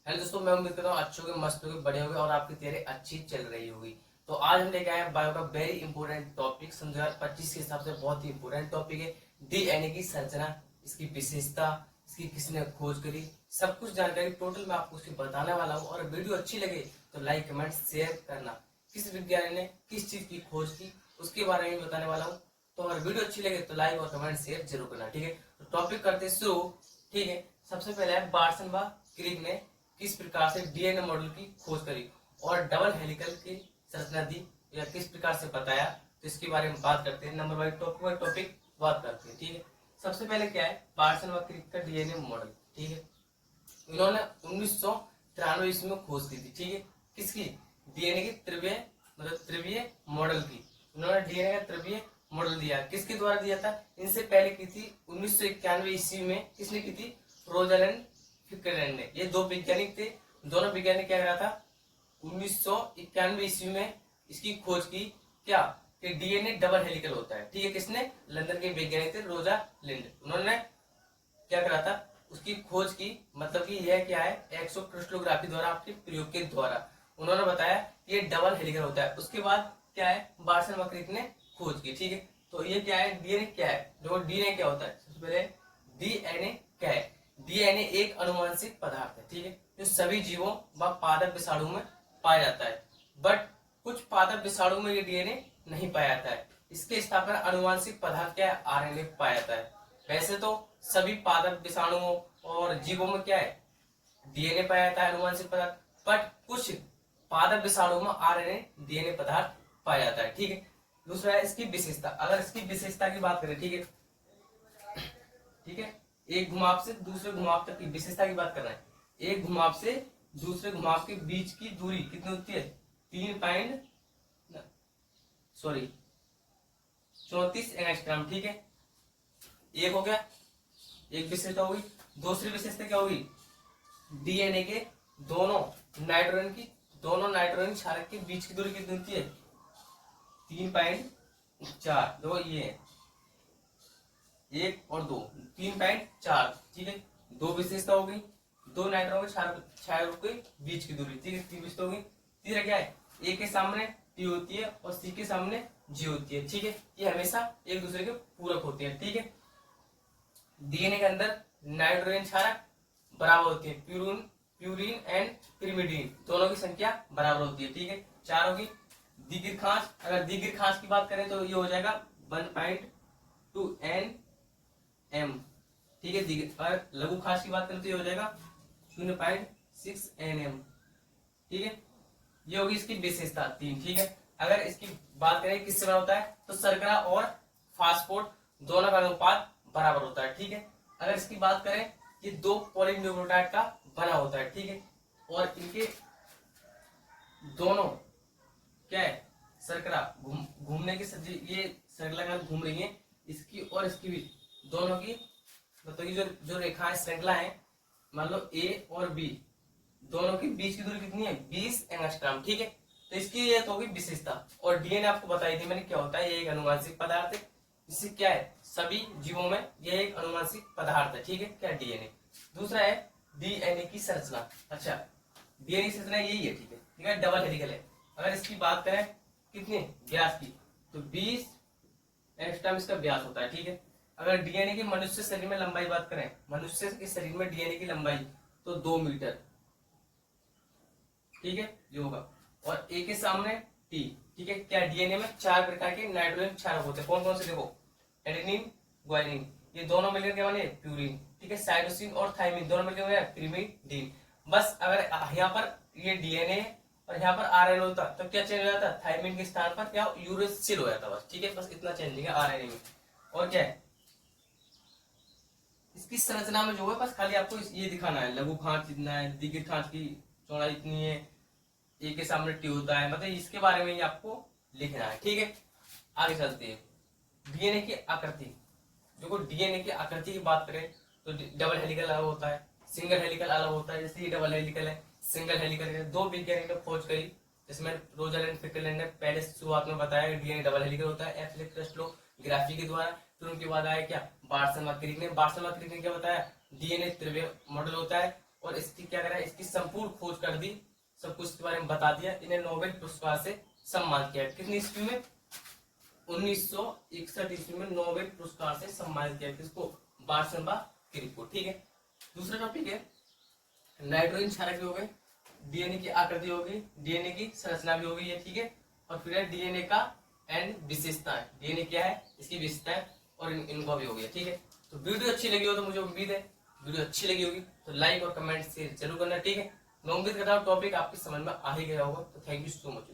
Hello दोस्तों, मैं उम्मीद करता हूँ अच्छे होंगे, मस्त होंगे, बढ़िया होंगे और आपकी तैयारी अच्छी चल रही होगी। तो आज हम लेके आए हैं बायो का वेरी इंपॉर्टेंट टॉपिक। सन 2025 के हिसाब से बहुत ही इंपॉर्टेंट टॉपिक है। डीएनए की संरचना, इसकी विशेषता, इसकी किसने खोज करी, सब कुछ जानकारी टोटल मैं आपको उसकी बताने वाला हूँ। और वीडियो अच्छी लगे तो लाइक कमेंट शेयर करना। किस विज्ञानी ने किस चीज की खोज की उसके बारे में बताने वाला हूँ। तो अगर वीडियो अच्छी लगे तो लाइक और कमेंट शेयर जरूर करना, ठीक है। तो टॉपिक करते शुरू, ठीक है। सबसे पहले है बार्सन व क्रिक ने किस प्रकार से डीएनए मॉडल की खोज करी और डबल हेलिकल की संरचना दी या किस प्रकार से बताया, तो इसके बारे में बात करते हैं। नंबर वाइज टॉपिक बात करते हैं, ठीक है। सबसे पहले क्या है, पार्सन व क्रिक का डीएनए मॉडल, ठीक है। इन्होंने 1993 ईस्वी में खोज की थी, ठीक है। किसकी? डीएनए की त्रिवीय मॉडल की। इन्होंने डीएनए का त्रिवीय मॉडल दिया, किसके द्वारा दिया था? इनसे पहले की थी 1991 ईस्वी में। किसने की थी? रोजालैंड फिक्रलैंड ने। ये दो वैज्ञानिक थे। दोनों वैज्ञानिक क्या करा था 1991 ईस्वी में इसकी खोज की। क्या? कि डीएनए डबल हेलिकल होता है, ठीक है। किसने? लंदन के वैज्ञानिक थे रोजालिंड। उन्होंने क्या करा था, उसकी खोज की। मतलब कि यह क्या है, एक्सो क्रिस्टलोग्राफी द्वारा, आपके प्रयोग के द्वारा उन्होंने बताया ये डबल हेलिकल होता है। उसके बाद क्या है, बार्सन व क्रिक ने खोज की, ठीक है। तो ये क्या है, डीएनए क्या है, देखो डीएनए क्या होता है। सबसे पहले डीएनए क्या है? डीएनए एक अनुवांशिक पदार्थ है, ठीक है, जो सभी जीवों व पादप विषाणु में पाया जाता है। बट कुछ पादप विषाणु में ये डीएनए नहीं पाया जाता है। इसके स्थापना अनुवांशिक पदार्थ क्या है, आरएनए पाया जाता है। वैसे तो सभी पादप विषाणुओं और जीवों में क्या है, डीएनए पाया जाता है, अनुवांशिक पदार्थ। बट कुछ पादप विषाणुओं में आरएनए डीएनए पदार्थ पाया जाता है, ठीक है। दूसरा है इसकी विशेषता। अगर इसकी विशेषता की बात करें, ठीक है, ठीक है, एक घुमाव से दूसरे घुमाव तक की विशेषता की बात कर रहे हैं। एक घुमाव से दूसरे घुमाव के बीच की दूरी कितनी होती है? 34 एंगस्ट्रॉम, ठीक है। एक हो गया, एक विशेषता होगी। दूसरी विशेषता क्या होगी? डीएनए के दोनों नाइट्रोजन क्षारक के बीच की दूरी कितनी होती है? 3.4। देखो ये है, 1 और 2, 3.4, ठीक है। दो विशेषता हो गई, दो नाइट्रोजन क्षारकों के बीच की दूरी, ठीक है, 3 विशेषता हो गई। तीसरा क्या है, ए के सामने टी होती है और सी के सामने जी होती है, ठीक है। ये हमेशा एक दूसरे के पूरक होते हैं, ठीक है। डीएनए के अंदर नाइट्रोजन क्षारक बराबर होती है, प्यूरिन एंड पिरिमिडीन दोनों की संख्या बराबर होती है, ठीक है। 4 होगी। दीर्घिकांश, अगर दीर्घिकांश की बात करें तो ये हो जाएगा 1.2 nm, ठीक है। और लघुकांश की बात करें तो ये हो जाएगा 0.6 nm, ठीक है। ये होगी इसकी विशेषता 3, ठीक है। अगर इसकी बात करें किससे बना होता है, तो शर्करा और फास्फोट दोनों का अनुपात बराबर होता है, ठीक है। अगर इसकी बात करें, ये दो पॉलीन्यूक्लियोटाइड का बना होता है, ठीक है। और इनके दोनों क्या है, शर्करा घूमने की ये श्रृंखला घूम रही है, इसकी और इसकी भी दोनों की, मतलब की जो रेखाएं श्रृंखला है, मान लो ए और बी, दोनों की बीच की दूरी कितनी है? 20 एंगस्ट्रॉम, ठीक है। तो इसकी ये तो होगी विशेषता। और डीएनए आपको बताई थी मैंने क्या होता है, ये एक अनुवांशिक पदार्थ है। इससे क्या है, सभी जीवों में ये एक अनुवांशिक पदार्थ है, ठीक है, क्या डीएनए। दूसरा है डीएनए की संरचना। अच्छा, डीएनए की संरचना यही है, ठीक है, डबल हेलिकल है। अगर इसकी बात करें कितने व्यास की, तो 20 एंगस्ट्रॉम इसका व्यास होता है, ठीक है। अगर डीएनए की मनुष्य शरीर में लंबाई बात करें, मनुष्य के शरीर में डीएनए की लंबाई तो 2 मीटर, ठीक है, जो होगा। और ए के सामने टी, ठीक है। क्या डीएनए में 4 प्रकार के नाइट्रोजन क्षारक होते हैं, कौन कौन से? देखो, एडेनिन, ग्वानिन, ये दोनों मिलकर क्या बने? प्यूरिन, ठीक है। साइटोसिन और थाइमिन दोनों मिलकर पिरिमिडीन। बस अगर यहाँ पर ये डीएनए और यहाँ पर आरएनए होता तो क्या चेंज हो जाता? थाइमिन के स्थान पर क्या यूरेसिल हो जाता, बस, ठीक है। बस इतना चेंज है आरएनए में। और क्या है इसकी संरचना में जो है, बस खाली आपको ये दिखाना है, लघु खांच इतना है, दीर्घ खांच की चौड़ाई इतनी है, ए के सामने टी होता है, मतलब इसके बारे में ही आपको लिखना है, ठीक है। आगे चलते हैं, डीएनए की आकृति। देखो डीएनए की आकृति की बात करें तो डबल हेलिकल अलग होता है, सिंगल हेलिकल अलग होता है। जैसे ये डबल हेलिकल है, सिंगल हेलिकल है। दो वैज्ञानिक ने खोज करी, जिसमें रोजालैंड फिक्रलैंड ने पहले शुरुआत में बताया डीएनए डबल हेलिकल होता है एक्स-रे क्रिस्टलोग्राफी के द्वारा। फिर उनके बाद आया क्या, बार्सन व क्रिक ने क्या बताया, डीएनए त्रिविय मॉडल होता है। और इसकी क्या करा, इसकी संपूर्ण खोज कर दी, सब कुछ के बारे में बता दिया। इन्हें नोबेल पुरस्कार से सम्मानित किया। कितनी ईस्वी में? 1961 ईस्वी में नोबेल पुरस्कार से सम्मानित किया। किसको? बार्सनबा की रिपोर्ट। ठीक है, दूसरा टॉपिक है नाइट्रोजन क्षारक भी हो गए, डीएनए की आकृति होगी, डीएनए की संरचना भी होगी ये। ठीक है, और फिर है डीएनए का एंड विशेषताएं, डीएनए क्या है, इसकी विशेषताएं और इनका भी हो गया। ठीक है, तो वीडियो अच्छी लगी हो तो मुझे उम्मीद है वीडियो अच्छी लगी होगी तो लाइक और कमेंट शेयर जरूर करना। ठीक है, मैं उम्मीद करता हूँ टॉपिक आपकी समझ में आ ही गया होगा। तो थैंक यू सो मच।